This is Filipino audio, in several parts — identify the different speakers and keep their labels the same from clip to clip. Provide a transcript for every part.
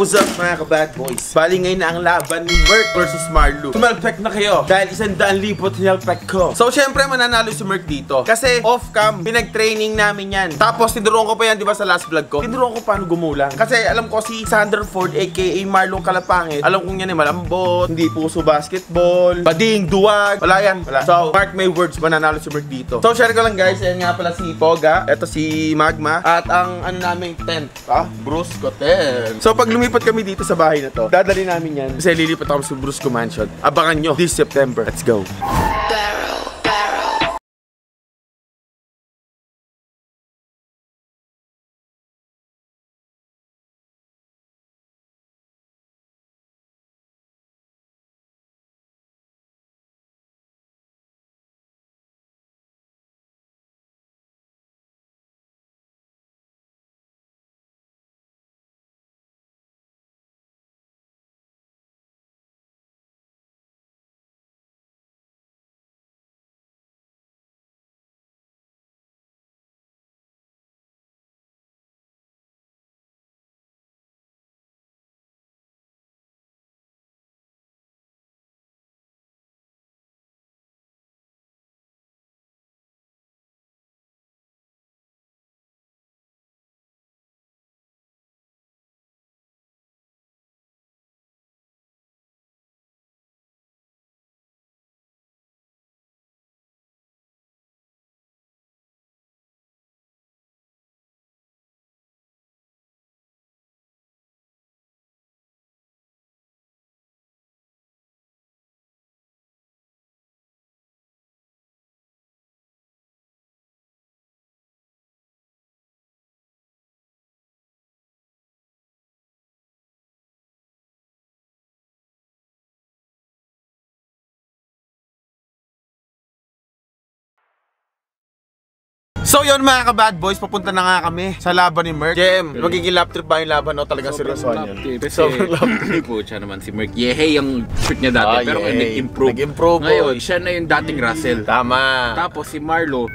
Speaker 1: What's up mga ka-bad boys? Bali ngayon na ang laban ni Merc versus Marlo. Tumalpek na kayo dahil 100,000 tinalpek ko. So syempre mananalo si Merc dito. Kasi off-cam, pinag-training namin yan. Tapos tinuruan ko pa yan, di ba sa last vlog ko? Tinuruan ko paano gumulang. Kasi alam ko si Sander Ford aka Marlon Kalapangit. Alam kong yan eh, malambot, hindi puso basketball, bading, duwag. Wala yan. Wala. So mark my words, mananalo si Merc dito. So share ko lang guys, yan nga pala si Poga. Ito si Magma. At ang ano namin tent. Brusco tent. So pag lumipat kami dito sa bahay na to, dadali namin yan. Kasi lilipat ako sa Brusco Mansion. Abangan nyo this September. Let's go. So yun mga ka-bad boys, papunta na nga kami sa laban ni Merc. JM, magiging lap trip ba yung laban o talagang seryosohan yun?
Speaker 2: Sobrang lap trip po siya naman si Merc. Yehey yung shoot niya dati, pero nag-improve. Ngayon, siya na yung dating Russell.
Speaker 1: Tama.
Speaker 2: Tapos si Marlo,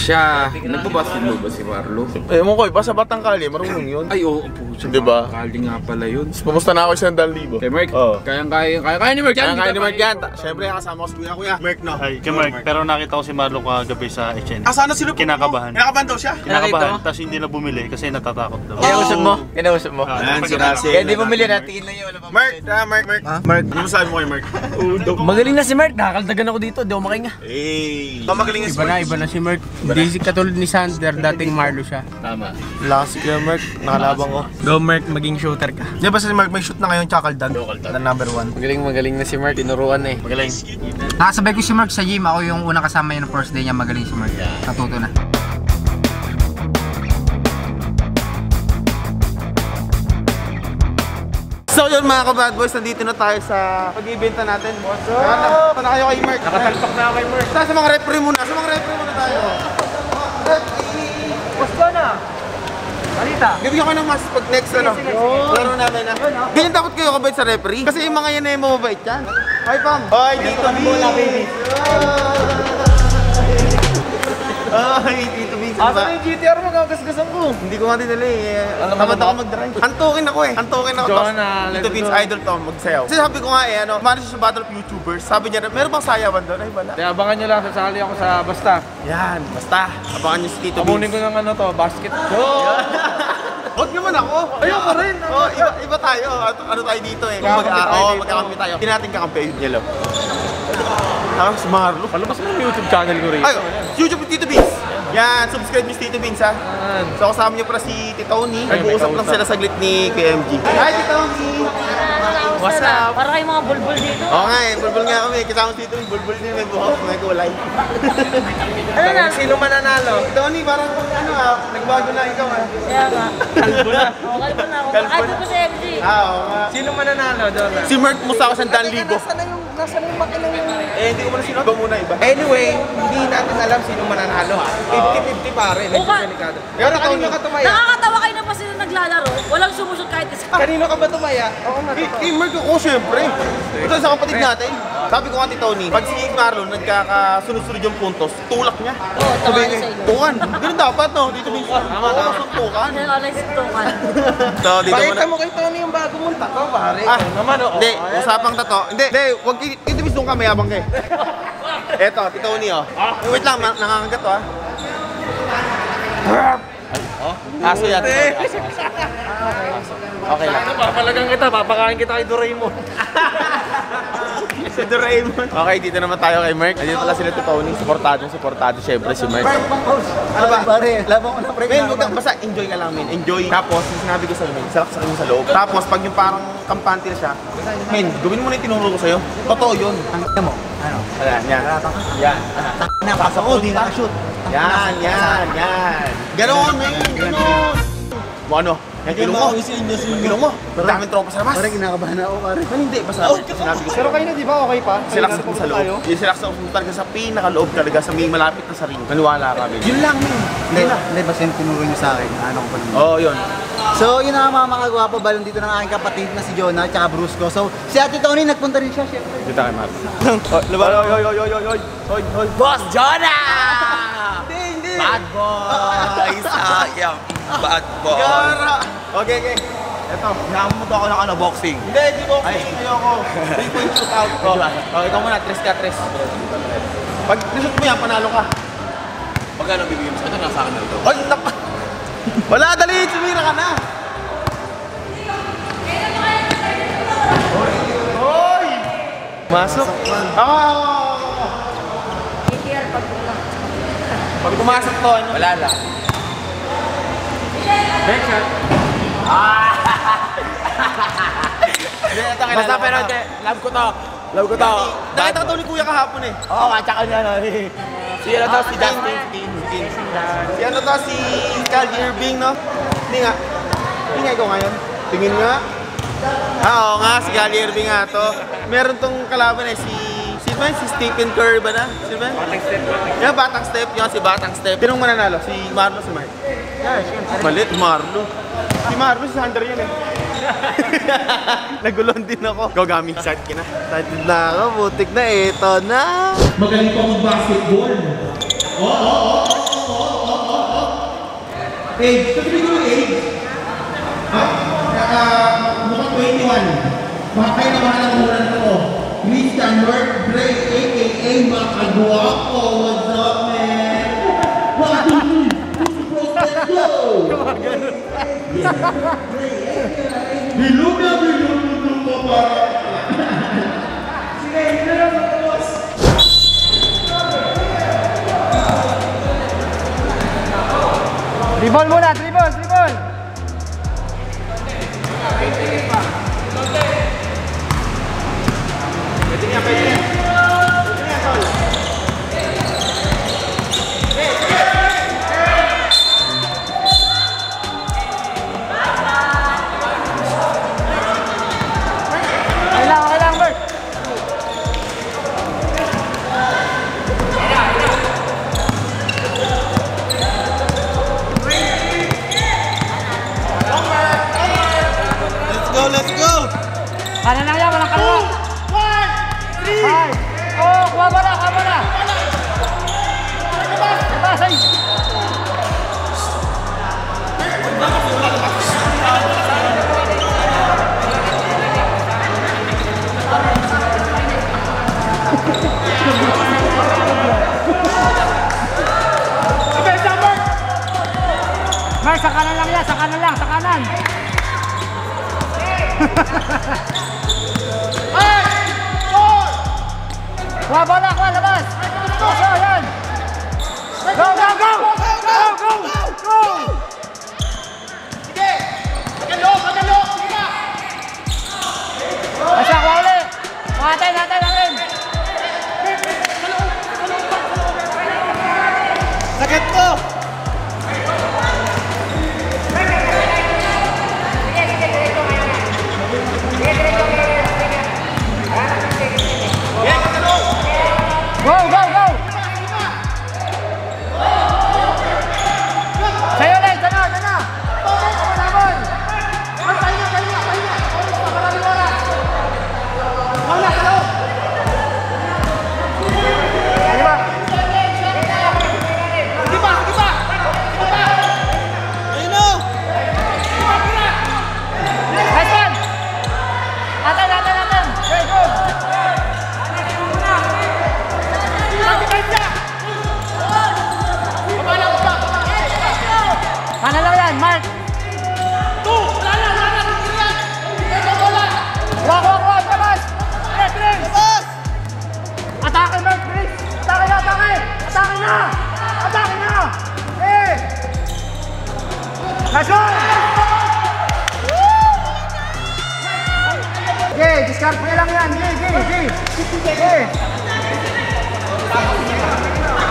Speaker 2: siya, nagbabasketball ba si Marlo?
Speaker 1: Eh mo ko, iba sa Batang Kali, marunong yun.
Speaker 2: Ay oo po, siya
Speaker 1: diba?
Speaker 2: Kali nga pala yun.
Speaker 1: Pumusta na ako 100,000.
Speaker 2: Kay Merc, kaya ni Merc yan.
Speaker 1: Kaya ni Merc yan. Siyempre kasama ko si kuya. Merc no?
Speaker 3: Ay, kay Merc, pero nakita ko si Marlo kagabi sa HN.
Speaker 1: Sana sila
Speaker 3: kinakabahan.
Speaker 1: Kinakabahan daw siya?
Speaker 3: Kinakabahan, tapos hindi na bumili kasi natatakot daw.
Speaker 4: Kinausap mo?
Speaker 1: Ayan si Russell.
Speaker 4: Kaya di bumili, natingin lang yun.
Speaker 1: Merc, Merc. Ano masabi mo kay Merc?
Speaker 4: Magaling na si Merc, nakakaldagan ako dito, di ako makahinga.
Speaker 1: Magaling
Speaker 5: Iba na si Merc. Hindi si katulad ni Sander, dating Marlo siya.
Speaker 2: Tama.
Speaker 1: Last kaya Merc, nakalabang ko.
Speaker 5: Go Merc, maging shooter ka.
Speaker 1: Di ba si Merc may shoot na ngayon Chakaldan? Na number 1.
Speaker 4: Magaling na si Merc, tinuruan na eh.
Speaker 1: Magaling.
Speaker 5: Nakasabay ko si Merc sa gym, ako yung unang kasama niya ng first day niya, magaling si Merc. Natuto na.
Speaker 1: So yun mga ka-bad boys, nandito na tayo sa pag-ibenta natin. What's up? Na kayo kay Merc.
Speaker 4: Nakatalpak na ako kay Merc.
Speaker 1: Sa mga referee muna, tayo.
Speaker 4: Gusto na! Marita!
Speaker 1: Bibigyan ko ng mas pag next laro namin na. Ganyan dapat kayo kabait sa referee. Kasi yung mga yan ay mababait yan. Hi Pam! Hi Tito B! Ay, Tito B!
Speaker 4: Asa na yung GTR mo, kagasgasan ko?
Speaker 1: Hindi ko nga dinala eh. Tamad ako mag-drive. Antukin ako eh. Tito Vince idol to, magsayaw. Kasi sabi ko nga eh, manager siya sa Battle of YouTubers. Sabi niya, meron bang sayawan doon? Ay, wala.
Speaker 4: Kaya abangan nyo lang, sasali ako sa Basta.
Speaker 1: Yan, basta. Abangan niyo si Tito Vince.
Speaker 4: Amunin ko ng basket.
Speaker 1: Huwag naman ako. Ayoko rin. Iba tayo. Ano tayo dito eh. Magkakampi tayo. Hindi natin kakampi yung yellow. Si Marlo.
Speaker 4: Palabas mo yung YouTube channel ko rin.
Speaker 1: Ay, YouTube ni Tito Vince. Yan, subscribe niyo si Tito Vince ha. So kasama niyo pala si Tito Tony. Nag-uusap lang sila saglit ni KMG. Hi Tito Tony!
Speaker 4: What's up?
Speaker 6: Para kayong mga bulbul dito.
Speaker 1: Oo nga eh, bulbul nga kami. Kasama si Tito, bulbul din, may buhok, may kulay.
Speaker 4: Ano na? Sino mananalo?
Speaker 1: Tony, parang nagbago na ikaw ha.
Speaker 6: Kaya nga.
Speaker 4: Kalbo na.
Speaker 6: Oo, kalbo na ako. Ay, ko si MG.
Speaker 1: Oo nga.
Speaker 4: Sino mananalo, Dora?
Speaker 1: Si Merc Musa ako 100,000.
Speaker 5: Nasaan yung makina yung...
Speaker 1: Hindi ko muna sino. Iba muna iba.
Speaker 5: Anyway, hindi natin alam sino mananalo ha. 50-50 pare, medyo delikado. Pero kanino ka tumaya?
Speaker 6: Nakakatawa kayo na pa sila naglalaro. Walang sumusot kahit isa.
Speaker 5: Kanino ka ba tumaya? Oo nga.
Speaker 1: Kay Merc ako syempre. Ito sa kapatid natin. Sabi ko kay Tony, pag si Marlon nagkakasunod-sunod yung puntos, tulak niya.
Speaker 6: Oo, tama na sa iyo.
Speaker 1: Tukan. Ganun dapat, no? Dito minsan. Tama. Suntukan.
Speaker 6: Ano ka nagsuntukan?
Speaker 1: So, dito
Speaker 5: Pakita
Speaker 1: muna.
Speaker 5: mo kay Tony yung bago mong tato, pare.
Speaker 1: Ah,
Speaker 5: naman, oo.
Speaker 1: Hindi, usapang tato. Hindi, huwag itibis doon ka, mayabang ka eh. Eto, si Tony, oh. Wait lang, nakakagat to, ah. Aso yan. Okay lang.
Speaker 5: Papalagang kita, papakain kita kay Doraemon.
Speaker 1: Si Doraemon. Okay, dito naman tayo kay Merk. Andito pala sila to Tony. Supportado syempre si Merk. Ano ba?
Speaker 5: Pare, laban ko na pre.
Speaker 1: Men, huwag kang basta enjoy ka lang, men. Enjoy. Tapos, yung sinabi ko sa'yo, men, salak sa kanya sa loob. Tapos, pag yung parang kampante na siya, men, gawin mo na yung tinuro ko sa'yo. Totoo yun.
Speaker 5: Ano mo? Ano?
Speaker 1: Wala, yan. Yan.
Speaker 5: Napasa ko, di nakashoot.
Speaker 1: Yan. Ganon, men. Ganon. Mo ano? Yan, kilong mo. Kilong mo. Daming tropa sa labas.
Speaker 5: Pare, kinakabahan ako, pare.
Speaker 1: Hindi, basta sinabi ko.
Speaker 5: Pero kayo na, di ba? Okay pa?
Speaker 1: Silak sa sa loob. Yung silak sa talaga sa pinakaloob talaga sa may malapit na sa ring. Naniwala kami. Yun lang, men.
Speaker 5: Hindi, basta yung tinuro nyo sa akin. Ano ko pa naman.
Speaker 1: Oo, yun.
Speaker 5: So, yun ang mga makagwapo balon dito ng aking kapatid na si Jonah at Brusco. So, si Ate Tony nagpunta rin siya, syempre.
Speaker 1: Dito kay Mark. Hoy.
Speaker 2: Boss Jonah!
Speaker 5: Hindi.
Speaker 2: Bad boys! Sayang! Bad boys!
Speaker 1: Gara! Okay. Eto.
Speaker 2: Nakamot ako ng boxing.
Speaker 1: Hindi, di boxing. Hindi ako. 3-point shootout ko. Ikaw muna, 3 ka. Pag nashoot mo yan, panalo ka.
Speaker 2: Pagkano bibigyan mo sa ito, nasa akin na ito.
Speaker 1: Ay, naka! Wala, dali! Sumira ka na! Hoy! Masok.
Speaker 6: ATR pag pulang.
Speaker 1: Pag pumasok to, ano?
Speaker 2: Wala lang. Basta pero hindi, love ko to. Love ko to.
Speaker 1: Nakita ko to ni Kuya kahapon eh.
Speaker 2: Oo, tsaka niya na. Si ano to, si Justin.
Speaker 1: Si ano to, si Kyrie Irving, no? Hindi nga. Hindi nga ikaw ngayon. Tingin nga. Oo nga, si Kyrie Irving nga to. Meron tong kalaban eh, si Stephen Curry ba na? Si ba? Batang Step. Yeah, Batang Step. Yung si Batang Step. Sinong mananalo? Si Marlo, si Mark?
Speaker 5: Yeah, syempre.
Speaker 1: Malit, Marlo. Si Marlo, si Sander yan eh. Nagulon din ako. Go, Gami. Excited ka na?
Speaker 5: Excited na ako, butik na ito na.
Speaker 7: Magaling pa mag-basketball. Age, sabi ko yung age. Mukhang 21. Makakay na mahal ang ulan ko. Christian Mark Gray, a.k.a. Makagwapo. What's up, man? 1, 2, 3. Let's go! Bilog na mo pa.
Speaker 5: Dribble muna, dribble! Kailangan, Bert!
Speaker 1: Let's go!
Speaker 5: Kanan lang yan, walang kaliwa. 1, 3. Oh, kuha mo na. Labas, ay. Mark, sa kanan lang yan, sa kanan. Kuha bola, labas! So, yan! Go! Sige! Magalo! Asa, kuha ulit! Natin!
Speaker 1: Sakit ko!
Speaker 5: Go! Sa'yo ulit, sana! Laban! Pahinga! Maraming oras! Mauna, sa loob!
Speaker 8: yan, Mark. Wala. Labas. Labas. Atake, Mark, please. Atake na. Atake na. Let's go. Okay, discard mo lang yan.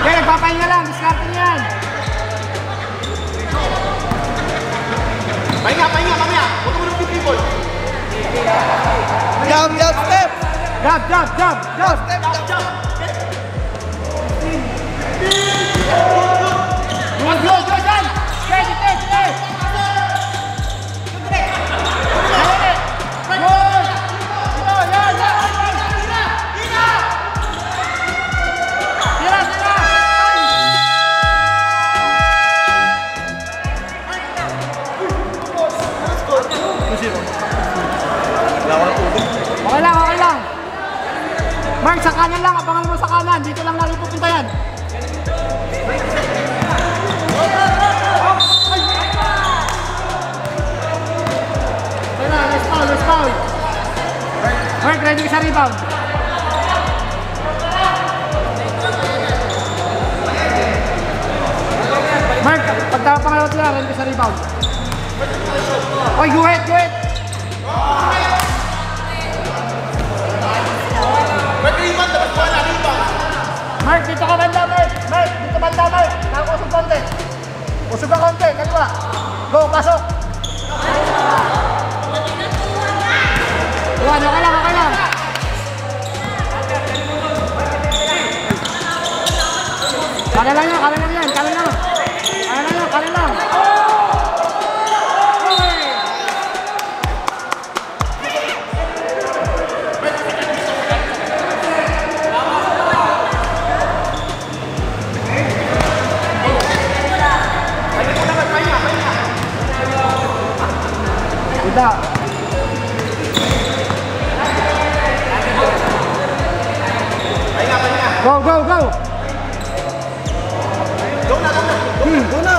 Speaker 8: Okay, nagpapahinga lang. Discard mo yan.
Speaker 1: Pahinga, mamaya. Huwag mo nang people.
Speaker 7: Jump, step!
Speaker 8: Jump.
Speaker 7: Step.
Speaker 8: Go, Jordan. Stay. Okay lang. Mark, sa kanan lang. Abangan mo sa kanan. Dito lang natin pupunta yan. Let's foul. Mark, ready ka sa rebound. Mark, pagtama pangalawa sila, ready ka sa rebound. Oy, go ahead. Mark, dito ka banda, Mark. Nakakusog konti. Usog ka konti, kaliwa. Go, pasok. Okay lang. Kala lang yan. Udah. Go. Go na.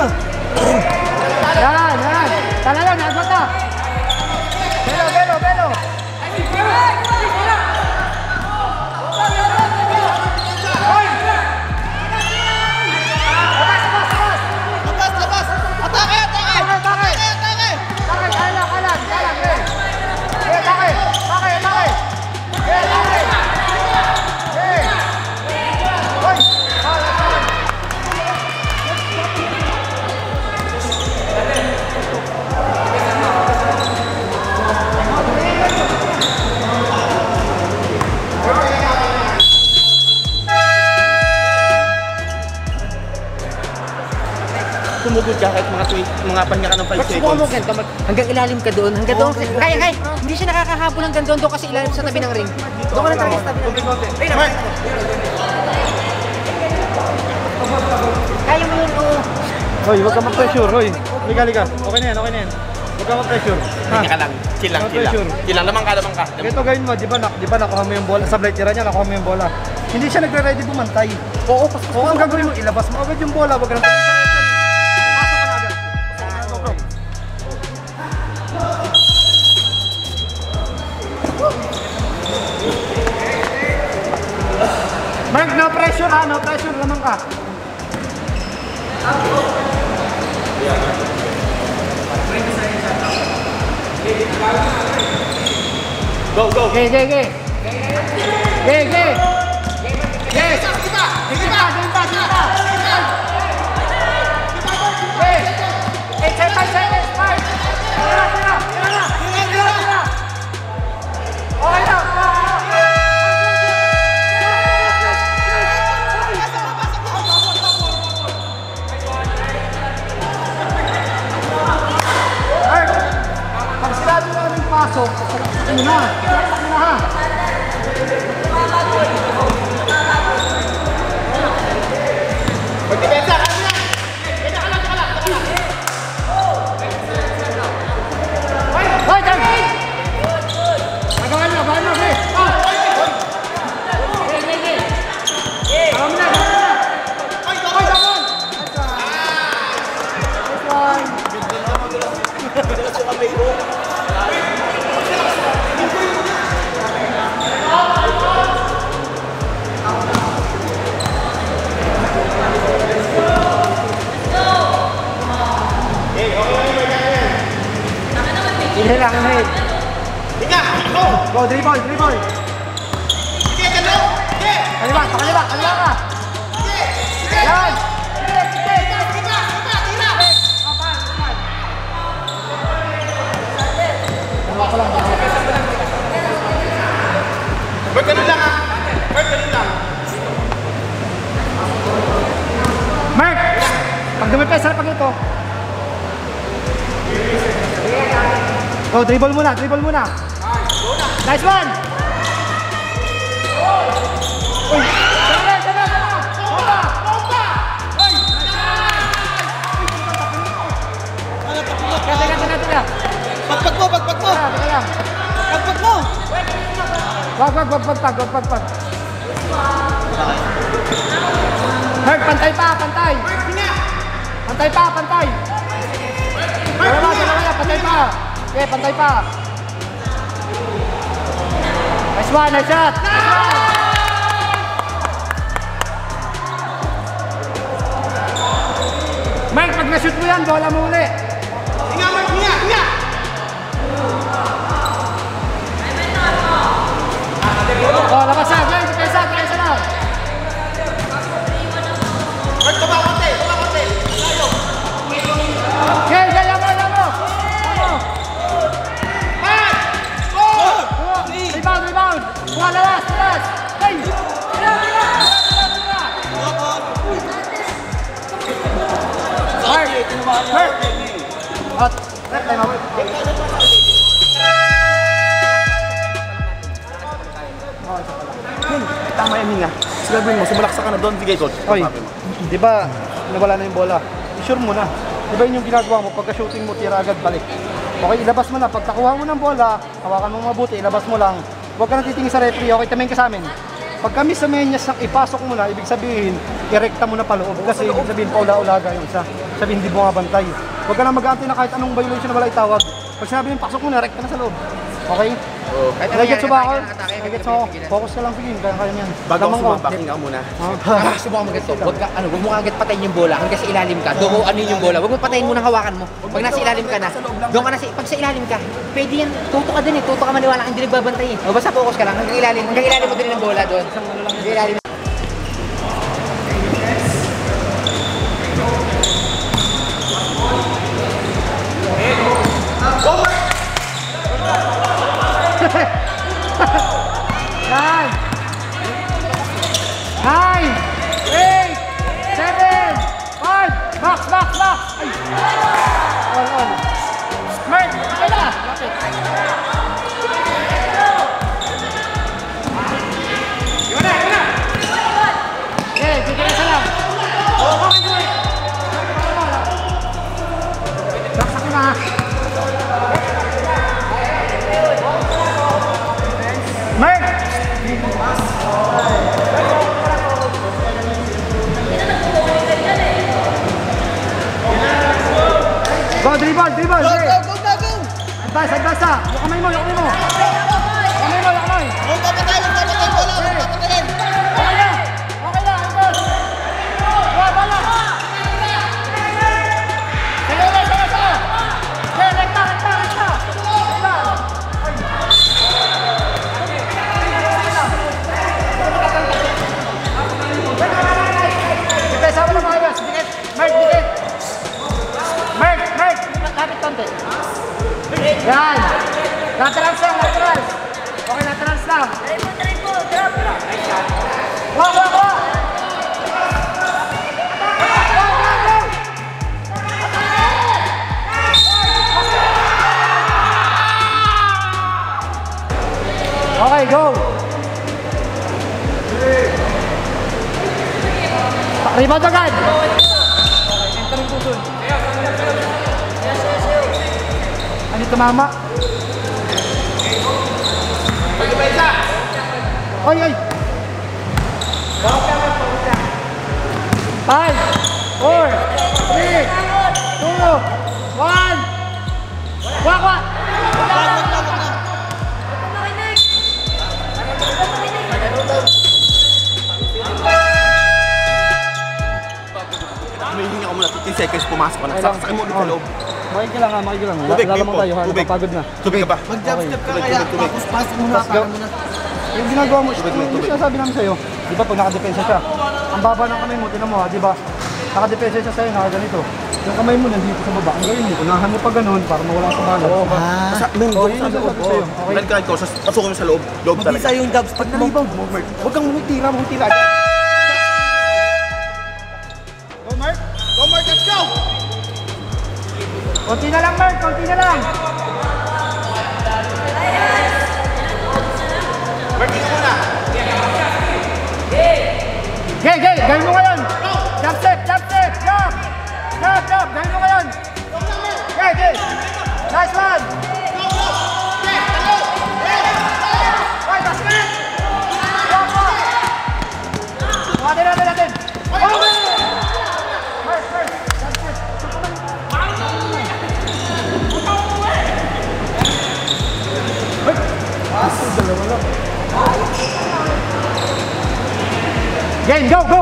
Speaker 8: Yan. Tala na, nagot na. Belo. Labas. Atake.
Speaker 1: Tumugod ka kahit mga panya ka ng 5 seconds.
Speaker 4: Hanggang ilalim ka doon. Hanggang doon. Kaya. Hindi siya nakakahabol hanggang doon kasi ilalim sa tabi ng ring. Doon ka lang talaga sa tabi ng ring. Kaya mo yun, oo.
Speaker 8: Hoy, huwag ka mag-pressure, hoy. Liga. Okay na yan. Huwag ka mag-pressure.
Speaker 1: Kanya ka lang. Chill lang. Lamang ka.
Speaker 8: Ito gawin mo, di ba nakuha mo yung bola. Sablay tira niya, nakuha mo yung bola. Hindi siya nagre-ready bumantay. Oo, ang gagawin mo, ilabas mo agad yung bola. Huwag ka nang pasok ka na agad. Mark, no pressure ha, lamang ka.
Speaker 1: Go.
Speaker 8: Okay. Yes. Kita. Okay. 5 seconds. 5. Tira. Okay na. Pag sinabi mo yung pasok, sakit na ha.
Speaker 4: Inhale lang, inhale.
Speaker 8: Go, dribble, dribble. Kaliwa, pakaliwa, kaliwa ka. Yan.
Speaker 1: Bert, ganun lang ha. Bert, ganun lang.
Speaker 8: Mark! Pag dumipes, sarap pag ito. Go, dribble muna, dribble muna. Nice one! Uy! Sana, sana, sana! Bomba! Bomba! Uy! Teka.
Speaker 5: Pagpag mo!
Speaker 8: Teka lang.
Speaker 5: Pagpag mo!
Speaker 8: Wag. Mark, pantay pa, pantay! Pantay pa! Dalawa, pantay pa! Okay, pantay pa! Nice one, nice shot! Mark, pag na-shoot mo yan, bola mo uli!
Speaker 1: Hinga, Mark, hinga!
Speaker 8: Oh, labasan! Guys, depensa lang!
Speaker 1: Bert, kumakonti!
Speaker 8: Okay, gaya mo! Rebound! Buka, lalas! Hey! Mark! Hot! Time out!
Speaker 1: Tama yan, hinga. Sabihin mo, sumalaksa ka na doon. Sige, coach.
Speaker 8: Oy, di ba nawala na yung bola? I-sure mo na. Di ba yun yung ginagawa mo? Pagka-shooting mo, tira agad, balik. Okay, ilabas mo na. Pag nakuha mo ng bola, hawakan mo mabuti, ilabas mo lang. Huwag ka nang titingin sa referee. Okay, tamayin ka sa amin. Pag kami sa menyas, ipasok mo na, ibig sabihin, irekta mo na paloob. Kasi ibig sabihin, paula-ulaga yung isa. Sabihin, hindi mo mabantay. Huwag ka nang mag-aantay na kahit anong violation na wala itawag. Pag sinabi yung pasok mo na, rekta na sa loob. Okay? Nagigets ba ako? Nagigets mo. Focus ka lang, Pigin. Kaya niyan.
Speaker 1: Bago ako sumabacking ka muna.
Speaker 4: Gusto mo agad to. Huwag mo agad patayin yung bola hanggang sa ilalim ka. Doon ano yung bola. Huwag mo patayin muna, hawakan mo. Pag nasa ilalim ka na, doon ka na pag sa ilalim ka, pwede yan. Tuto ka din eh. Tuto ka maniwala, hindi nagbabantay eh. O basta focus ka lang hanggang ilalim mo din ng bola doon. Hanggang ilalim.
Speaker 8: Nine, 8, 7, 5, box! Ay! On. Mark, okay na! Yun na! Okay, bigyan na lang. Saksak na. Mark! Go, dribble!
Speaker 5: Go!
Speaker 8: Advance! Yung kamay mo! Kamay!
Speaker 5: Huwag papatay bola!
Speaker 8: Okay na! Advance! Bola! Sige! Rekta! Dipesa mo na mga guys! Dikit! Mark! Lapit konti! Yan! Laterals lang! Okay, laterals lang! Wag! Okay, go! Rebound agad! Entering pusun. Ano tumama? Oy! 5, 4, 3, 2, 1. Wak!
Speaker 1: 15 seconds, pumasok ka na. Saksakin mo ulit sa loob.
Speaker 8: Makikilang ha, makikilang.
Speaker 1: Tubig,
Speaker 8: Lalamang tayo ha,
Speaker 1: tubig.
Speaker 8: napapagod na.
Speaker 1: Tubig ka ba?
Speaker 5: Mag-jump step ka kaya, tapos pasok muna, para muna.
Speaker 8: Yung ginagawa mo, yung sinasabi namin sa'yo, di ba pag nakadepensa siya, ang baba ng kamay mo, tinan mo ha, di ba? Nakadepensa siya sa'yo, nakaganito. Yung kamay mo nandito sa baba, ang gawin mo, unahan mo pa ganun para mawala sa balas. Oo ba?
Speaker 1: Men,
Speaker 8: Oo, yun yung sinasabi sa'yo. Okay.
Speaker 1: Men, kahit ko, pasukin mo sa loob. Loob talaga.
Speaker 5: Mabisa yung jump step mo.
Speaker 8: Huwag kang tira, mong tira.
Speaker 1: Go, Mark! Go, Mark! Let's go!
Speaker 8: Konti na lang, Mark, konti na lang.
Speaker 1: Mark, dito muna!
Speaker 8: Gay, gawin mo ngayon. Jump step, jump. Gawin mo ngayon. Gay. Nice one. Hoy, basket. Natin. Game, go!
Speaker 1: Go!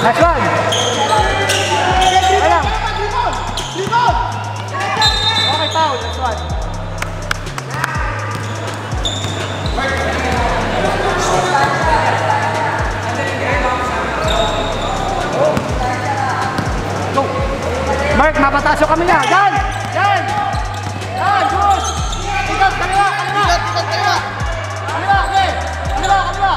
Speaker 8: Next one! Ayan! Okay, foul. Next one. Mark, mapataso kami na! Yan! Good! Ikot, kaliwa! Kaliwa, okay! Kaliwa!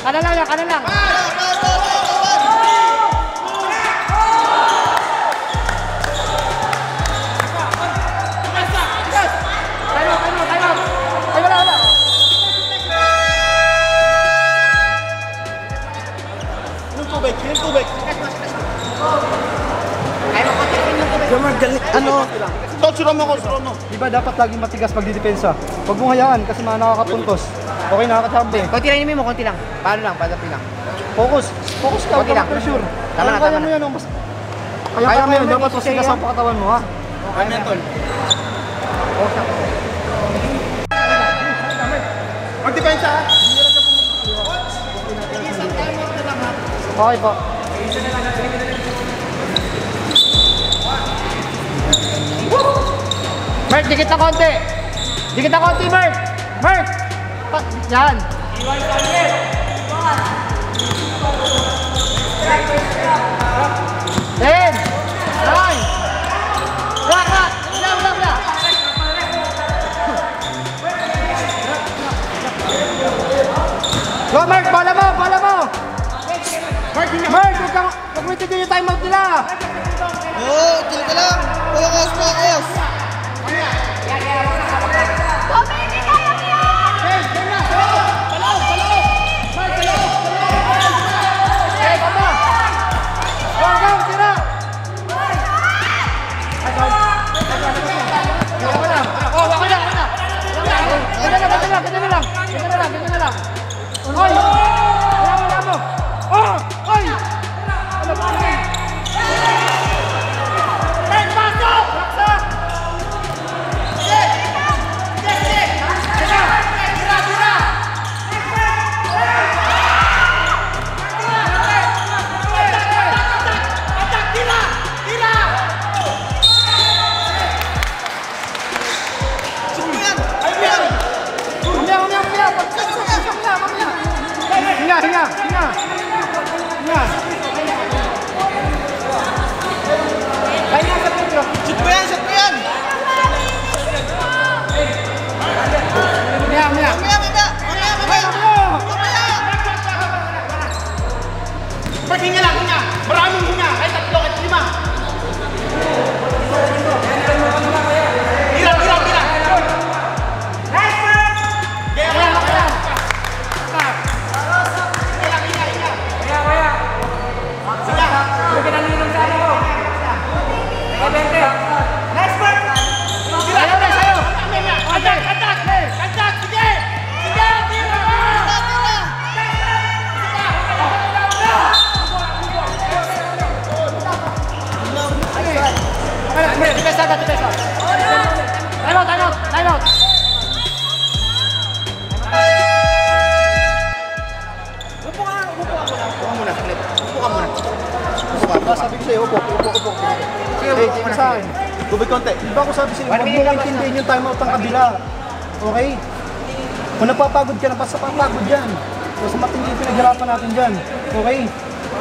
Speaker 8: Okay lang. Kanan lang.
Speaker 1: Tubig. Suron mo.
Speaker 8: Diba dapat laging matigas pag didepensa? Huwag mong hayaan kasi mga nakakapuntos. Okay, nakakatambi.
Speaker 4: Konti lang mo, konti lang. Paano lang, padapi lang.
Speaker 8: Focus ka, huwag ka pressure. Kaya mo yan, kaya mo yan, dapat matigas ang pakatawan mo ha.
Speaker 1: Kaya mo yan, tol. Magdepensa ha?
Speaker 8: Okay po. Mark, dikit na konti, Mark! Yan! 10! 9! Wala! Go, Mark! Bola mo! Mark, huwag mo itigil yung timeout nila!
Speaker 5: Oo, chill ka lang. Focus.
Speaker 8: Ganyan lang. Oy! Wala mo. Oy! Ano ba? Pasok!
Speaker 1: Hinga lang, hinga! Maraming hinga! Kahit 3, kahit 5! Hirap! Nice man! Kaya! Nice man! Attack! Sige!
Speaker 8: sa'yo, upo.
Speaker 4: Sige,
Speaker 8: Eh,
Speaker 4: upo na
Speaker 8: sa akin.
Speaker 1: Tubig konti.
Speaker 8: Di ba ako sabi sa'yo, huwag mo intindihin yung timeout ng kabila. Okay? Kung napapagod ka na, basta papagod yan. Basta matindi yung pinaghirapan natin dyan. Okay?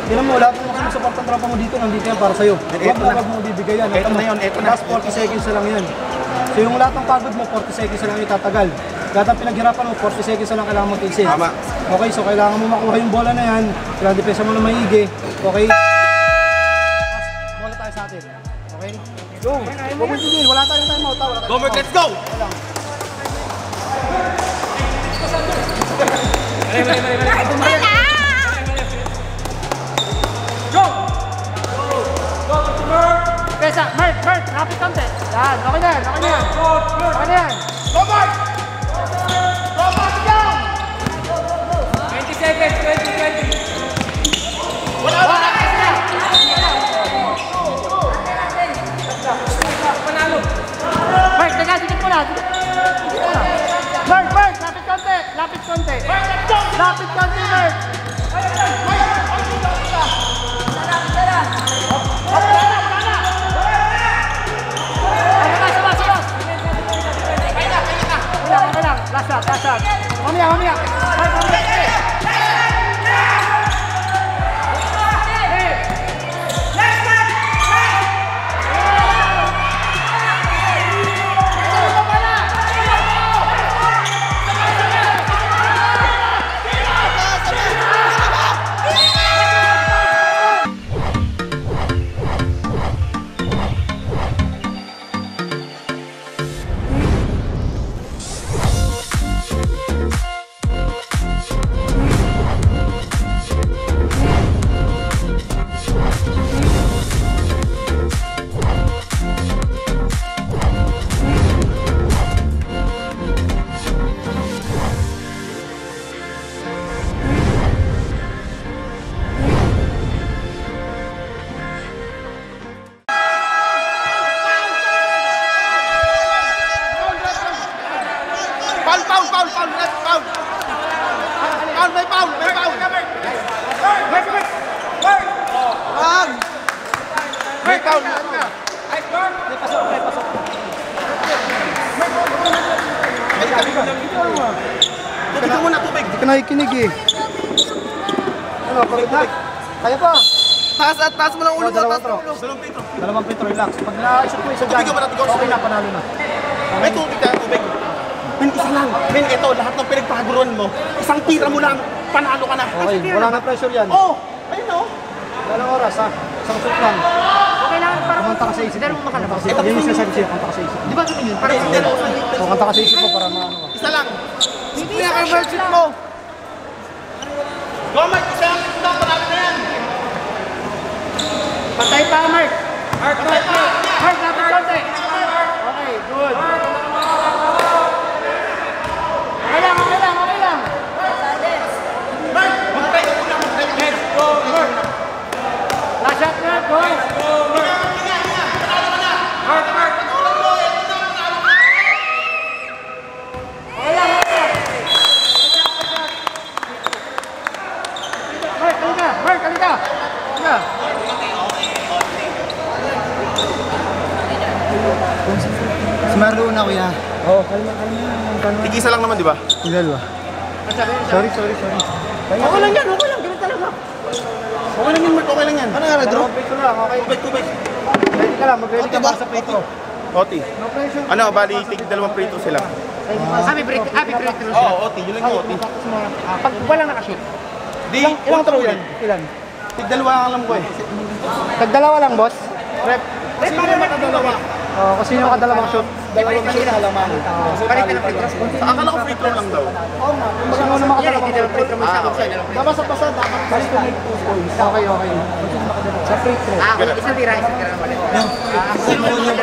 Speaker 8: Tignan mo, lahat ng mga support ng tropa mo dito, nandito yan para sa'yo. Huwag mo bibigay yan.
Speaker 1: Ito na yun, ito na.
Speaker 8: Last 40 seconds na lang yan. So yung lahat ng pagod mo, 40 seconds na lang itatagal. Lahat ng pinaghirapan mo, 40 seconds na lang kailangan mo tiisin.
Speaker 1: Tama.
Speaker 8: Okay, so kailangan mo makuha yung bola na yan. Kailangan depensa mo na maigi. Okay? Bola tayo sa atin. Okay? Go! Huwag mo tigil. Wala tayong timeout. Wala tayong
Speaker 1: Go, Mark, let's go!
Speaker 8: Pesa, Mark, rapid konti. Yan, okay na yan. Okay na yan. Go, Mark! Go, Mark, go!
Speaker 4: 20 seconds, 20.
Speaker 8: Wala!
Speaker 4: Panalo.
Speaker 8: Mark, teka, dikit mo na. Mark, lapit konti. Lapit konti, Mark. Okay lang. Last shot. Mamaya. Mark, mamaya. Hindi ka nakikinig eh. Ano, pagod na? Kaya pa.
Speaker 1: Taas mo lang ulo.
Speaker 8: Dalawang pito, relax. Pag na-shoot mo isa dyan, okay na, panalo na.
Speaker 1: May tubig. Min, isa lang. Min, ito, lahat ng pinagpaguruan mo, isang tira mo lang, panalo ka na.
Speaker 8: Okay, wala na pressure yan.
Speaker 1: Ayun o.
Speaker 8: Dalawang oras ha. Isang shoot lang.
Speaker 4: Okay lang, para
Speaker 8: Kumanta ka sa isip.
Speaker 4: Dalawa mo makalabas.
Speaker 8: Yan yung sinasabi sa'yo, kanta ka sa isip.
Speaker 4: Di ba ganun yun? Parang
Speaker 8: O, kanta ka sa isip mo para maano ka.
Speaker 1: Isa lang. Kaya ka virgin mo. Go, Mark, isa lang. Panalo na yan.
Speaker 4: patay pa, Mark. Mark, lapit konti. Okay, good. Okay lang. Last shot na, boys. Mark, halika.
Speaker 5: Si Marlo una, kuya.
Speaker 8: Oo, kalma.
Speaker 1: Tigisa lang naman, di ba?
Speaker 8: Tingnan ba? Sorry.
Speaker 1: Okay lang yan. Ganun talaga. Okay lang yan, Mark. Okay lang yan. Ano nga,
Speaker 8: Dalawang pito lang, okay.
Speaker 1: Tubig.
Speaker 8: Ready ka lang, mag-ready ka para sa pito.
Speaker 1: Oti.
Speaker 8: No pressure.
Speaker 1: Ano, bali, tig dalawang prito sila.
Speaker 4: May break through siya.
Speaker 1: Oo, Oti. Yun lang yung Oti.
Speaker 4: Pag walang nakashoot.
Speaker 1: Di,
Speaker 8: Ilang throw yan? Ilan?
Speaker 1: tig dalawa alam ko eh.
Speaker 8: Tagdalawa lang, boss. Rep.
Speaker 1: Sino yung makadalawa?
Speaker 8: Kasi yung kadalawang shoot.
Speaker 5: Dalawang shoot na laman.
Speaker 4: Palitan ng free throw.
Speaker 1: Akala ko free throw lang daw.
Speaker 8: Kasi mo na makadalawang
Speaker 4: Hindi free throw mo siya.
Speaker 8: Dapat sa basa, dapat balik to make 2 points. Okay. Sa free throw.
Speaker 4: Isang tira na ulit.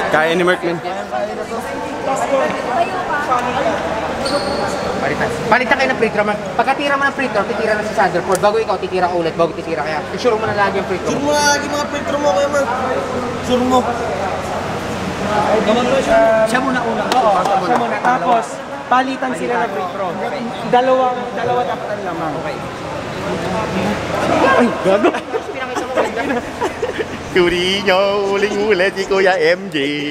Speaker 1: Kaya ni Mark yun.
Speaker 4: Palitan kayo ng free throw. Pagkatira mo ng free throw, titira na si Sanderford. Bago ikaw, titira ulit. Bago titira kaya. I-sure mo na lagi yung free throw.
Speaker 5: Sure mo lagi mga filtro mo, kuya Mark. Sure mo.
Speaker 8: Siya muna una. Oo, siya muna. Tapos, palitan sila ng free throw. Dalawa dapat ang lamang. Okay. Ay, gago.
Speaker 4: Pinakita mo.
Speaker 3: Curino, uling-ulit si Kuya MJ.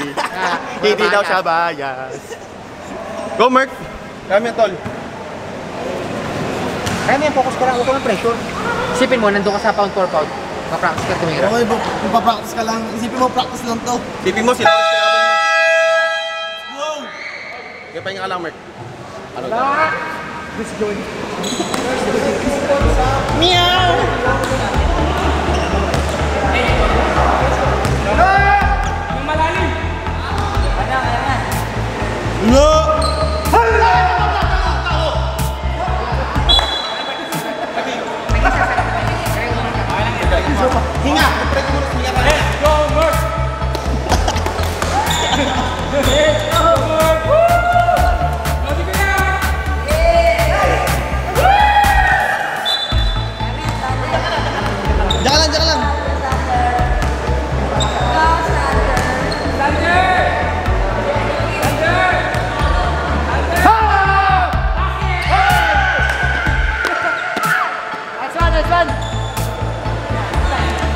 Speaker 3: Hindi daw siya bias.
Speaker 1: Go, Merk! Kami yan, tol.
Speaker 4: Kaya may focus ka lang, huwag ko ng pressure. Isipin mo, nandun ka sa pound for pound. Ma-practice ka tumira.
Speaker 5: Okay, kung pa-practice ka lang, isipin mo, practice lang to.
Speaker 1: Tipin mo, sila. Go! Okay, pahinga ka lang, Merk. Ano ka?
Speaker 7: Meow!
Speaker 1: Hinga! Break mo na hinga ka. Let's go, Merk!
Speaker 5: Diyan ka lang.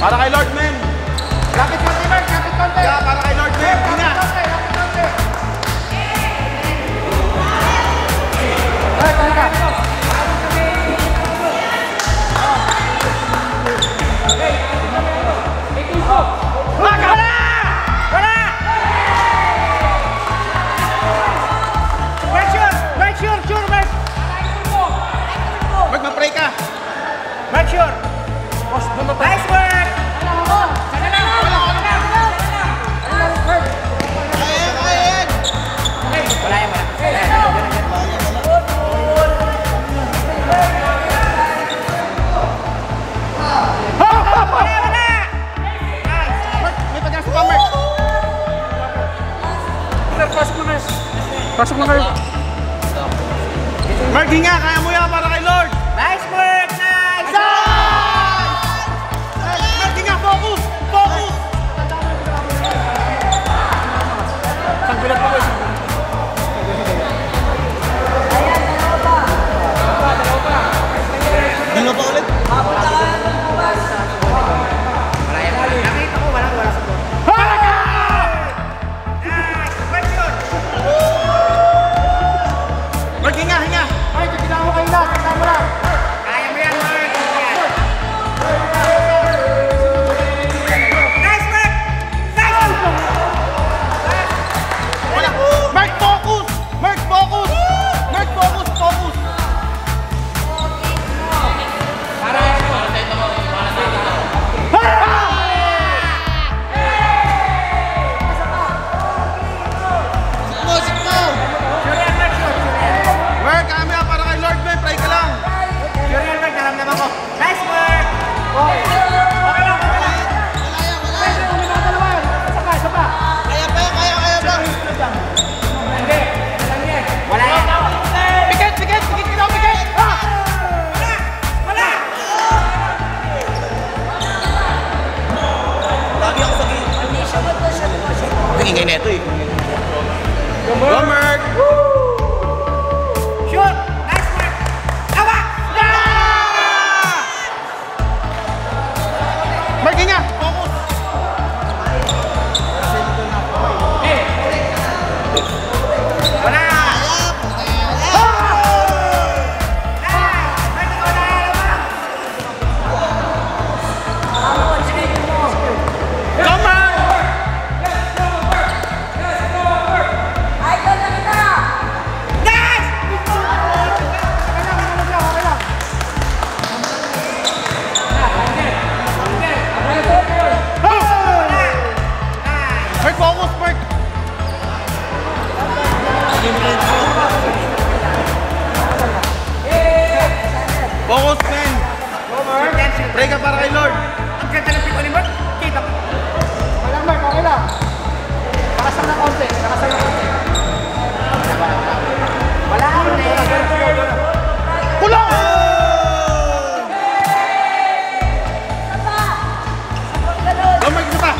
Speaker 1: Para kay Lord, man!
Speaker 8: Kapit konti, Mark! Kapit konti!
Speaker 1: Yeah, para kay Lord, man! Hinga!
Speaker 8: Kapit konti! Mark, halika! Mark, wala! Wala! Mark, sure! Mark, sure! Sure, Mark!
Speaker 1: Merk, ma-pray ka!
Speaker 8: Mark, sure! Nice work! Pasok na kayo.
Speaker 1: Merk, hinga! Kaya mo yan para kay Lord!
Speaker 8: Nice work! Nice!
Speaker 1: Merk, hinga! Focus! Focus!
Speaker 5: Dalawa pa ulit.
Speaker 4: Nakita ko, wala sa board.
Speaker 1: Merk, hinga! Hinga!
Speaker 8: Ay, titignan mo kayo lang. Titignan mo lang.
Speaker 4: Kaya mo yan, Mark!
Speaker 8: Nice work! Nice!
Speaker 1: Merk, focus! Merk, focus! Merk, focus! Focus! Merk, kami yan para kay Lord, man! Pray ka lang!
Speaker 4: Sure yan, Mark. Naramdaman ko. Nice work!
Speaker 8: Okay lang, okay lang. Isa pa, isa pa.
Speaker 5: Kaya pa.
Speaker 4: Wala yan.
Speaker 8: Pikit ka daw, pikit!
Speaker 5: Ingay neto eh.
Speaker 1: Go, Merk!
Speaker 8: Shoot! Nice work! Awa!
Speaker 1: Merk, hinga! Focus!
Speaker 4: Wala!
Speaker 1: Go, Merk! Merk, focus, Merk! Focus, man! Pray ka para kay Lord!
Speaker 4: Ang ganda ng piko ni Mark. Kita ko.
Speaker 8: Okay lang, Mark, okay lang. Nakasal ng konti, nakasal ng konti.
Speaker 4: Wala ako na eh.
Speaker 1: Kulong! Go, Merk, isa pa!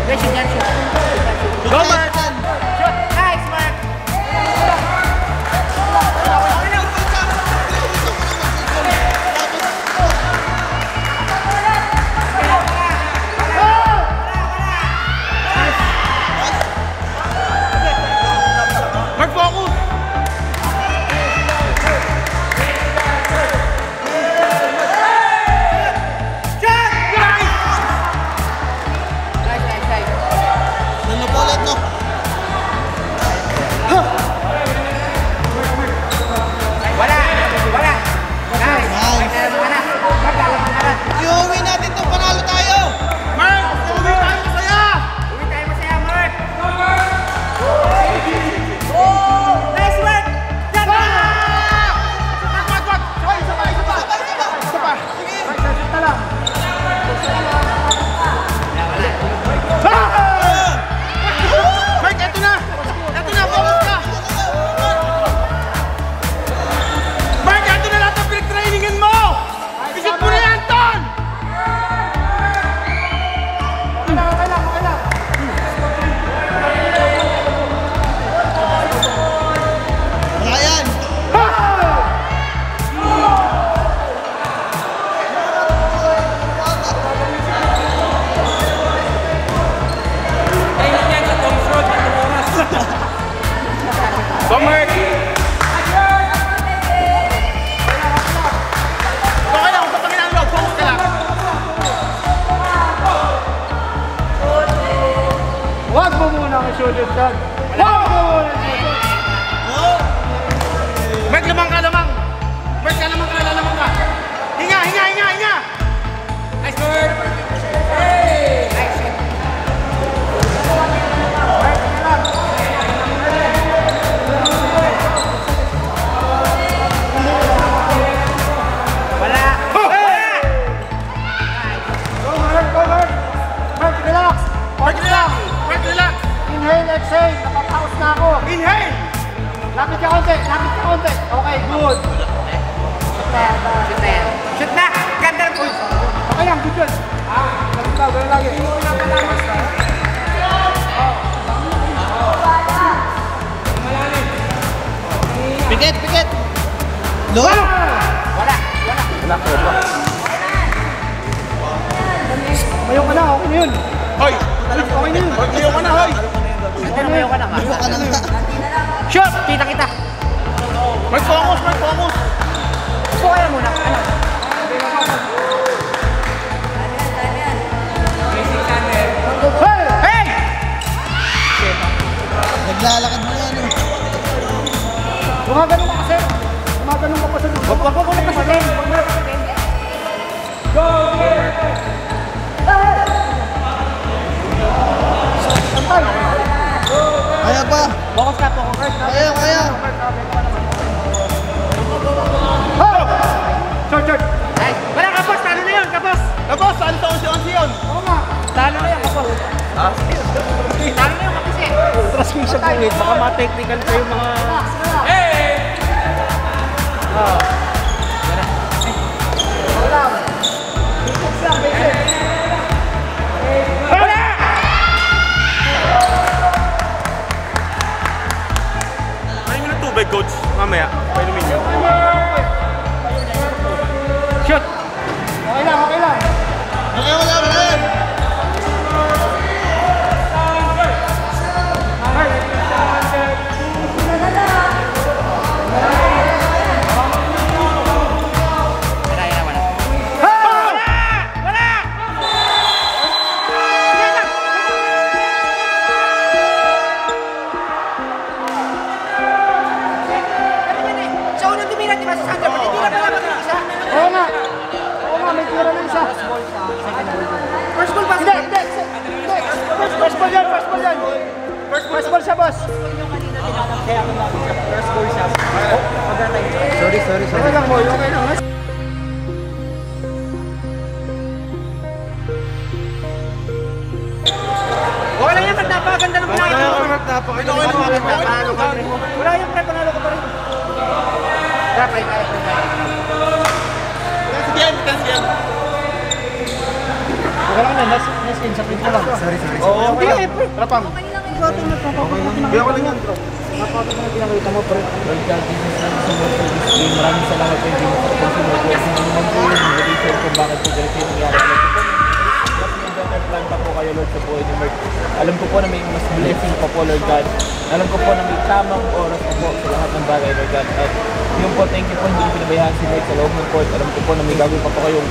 Speaker 4: Yes, yan, shoot.
Speaker 1: Go, Merk!
Speaker 4: Shoot! Nice, Mark! Shoot na yan. Shoot na! Ganda ng pulse.
Speaker 8: Okay lang, good yun. Ganun lagi.
Speaker 5: Pikit, pikit!
Speaker 4: Wala!
Speaker 8: Mayo ka na, okay na yun.
Speaker 1: Hoy!
Speaker 8: Okay na yun.
Speaker 1: Mayo ka na, hoy!
Speaker 4: Mayo ka na nga. Shoot! Kita!
Speaker 1: Mag-focus!
Speaker 4: So kaya muna. Ano? Hey!
Speaker 5: Naglalakad mo yan eh.
Speaker 8: Gumagano ka kasi. Gumagano ka pa sa dito.
Speaker 4: Wag mo na pasatin.
Speaker 5: Kaya pa.
Speaker 4: Focus ka, focus.
Speaker 5: Kaya.
Speaker 8: Short.
Speaker 4: Ay, wala kapos, talo na yun, kapos.
Speaker 1: Tapos, saan sa 11 yun?
Speaker 8: Oo nga.
Speaker 4: Talo na yun, kapos. Talo na yun, kapos eh.
Speaker 8: Transmission ulit. Baka ma-technical pa yung mga...
Speaker 1: Ano yung tubig, coach? Mamaya, painumin nyo.
Speaker 8: Shoot! Okay lang.
Speaker 4: So, unang tumira, di ba sa Sandra? Hindi na pala mag-isa.
Speaker 8: Oo nga, may tira na isa.
Speaker 4: First ball pa.
Speaker 8: Hindi. First ball yan. First ball siya, boss.
Speaker 5: Sorry.
Speaker 8: Okay lang, boy. Okay lang.
Speaker 4: Okay lang yan, napakaganda ng play.
Speaker 8: Wala yung pre, panalo ko pa rin. Okay lang yan, last game sa print ko lang. Sorry.
Speaker 1: Oo, okay.
Speaker 8: Rapam.
Speaker 1: Kaya ko lang yan, bro.
Speaker 8: Napakaganda na pinakita mo, pre. Lord God, this is so much for this game. Maraming salamat po hindi mo sa consumer po. Hindi naman po yung reason kung bakit po ganito yung nangyari. Plan pa po kayo, Lord, sa buhay ni Merck. Alam ko po na may mas blessing pa po, Lord God. Alam ko po na may tamang oras po sa lahat ng bagay, Lord God. At yun po, thank you po, hindi pinabayaan si Merck sa loob ng court. Alam ko po na may gagawin pa po kayong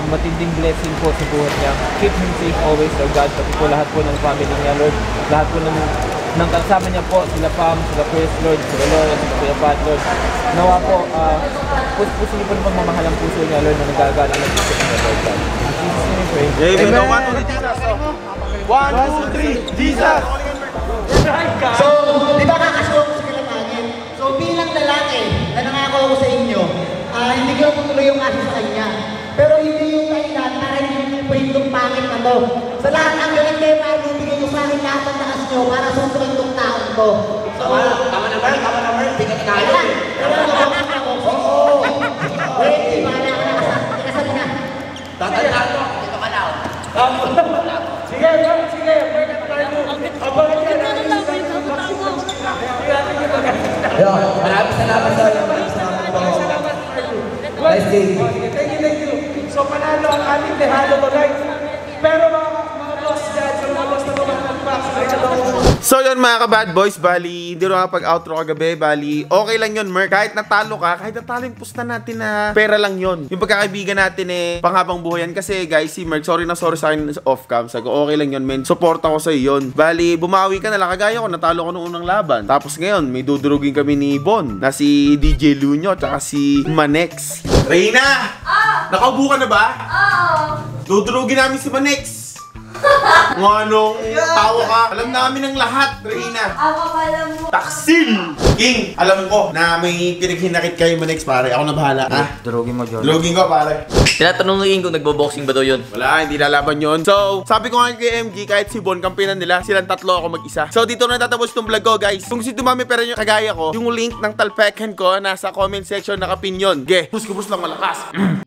Speaker 8: matinding blessing po sa buhay niya. Keep him safe always, Lord God. Pati po lahat po ng family niya, Lord. Lahat po ng kasama niya po, sila Pam, sila Chris, Lord, sila Laura, sila Kuya Pat, Lord. Nawa po, puso niyo po ng pagmamahal ang puso niya, Lord, na nagagalang ng puso niya, Lord God. In Jesus' name we pray.
Speaker 1: Amen. 1, 2, 3, Jesus!
Speaker 5: So, di ba kakasawag ko sa Kalapangin? So, bilang lalaki na nangako ako sa inyo, hindi ko tutuloy yung aso sa kanya. Pero hindi yung dahilan para hindi po yung pangit na to. Sa lahat ng galing kayo, para bibigyan ko sa akin lahat ng taas nyo para susunod itong taon to. So, tama na, Merck. Tingnan ka lang. Oo. Wait, di ba na nakasali na. Tatandaan mo. Dito ka na.
Speaker 8: Sige. Abangan ka na.
Speaker 5: Maraming salamat sa inyo. Nice day.
Speaker 8: Thank you. So panalo ang ating dehado tonight. Pero mga boss dyan, sa mga boss na bumatagpak,
Speaker 1: So yun mga ka-bad boys, bali, hindi rin pag-outro kagabi, bali, okay lang yun, Merck. Kahit natalo yung pusta natin na pera lang yun. Yung pagkakaibigan natin panghabang buhay yan. Kasi guys, si Merck, sorry sa akin off-cam. Sabi ko, okay lang yun, men. Support ako sa'yo yun. Bali, bumawi ka na lang. Kagaya ko, natalo ko noong unang laban. Tapos ngayon, may dudurugin kami ni Bon, na si DJ Lunyo, tsaka si Manex. Reyna! Nakaubo ka na ba?
Speaker 6: Oo.
Speaker 1: Dudurugin namin si Manex. Nganong tawa ka? Alam namin ang lahat, Reyna.
Speaker 6: Ako pala mo.
Speaker 1: Taksil! King, alam ko na may pinaghinakit kayo Manex, pare. Ako na bahala.
Speaker 4: Durugin mo, John.
Speaker 1: Login ko, pare.
Speaker 9: Tinatanong ng King kung nagbo-boxing ba daw yun.
Speaker 1: Wala, hindi lalaban yun. So, sabi ko nga kay MG, kahit si Bon, kampinan nila, silang tatlo ako mag-isa. So, dito na tatapos itong vlog ko, guys. Kung si dumami pero yung kagaya ko, yung link ng talpekan ko nasa comment section nakapin yun. Ge, push ko lang malakas.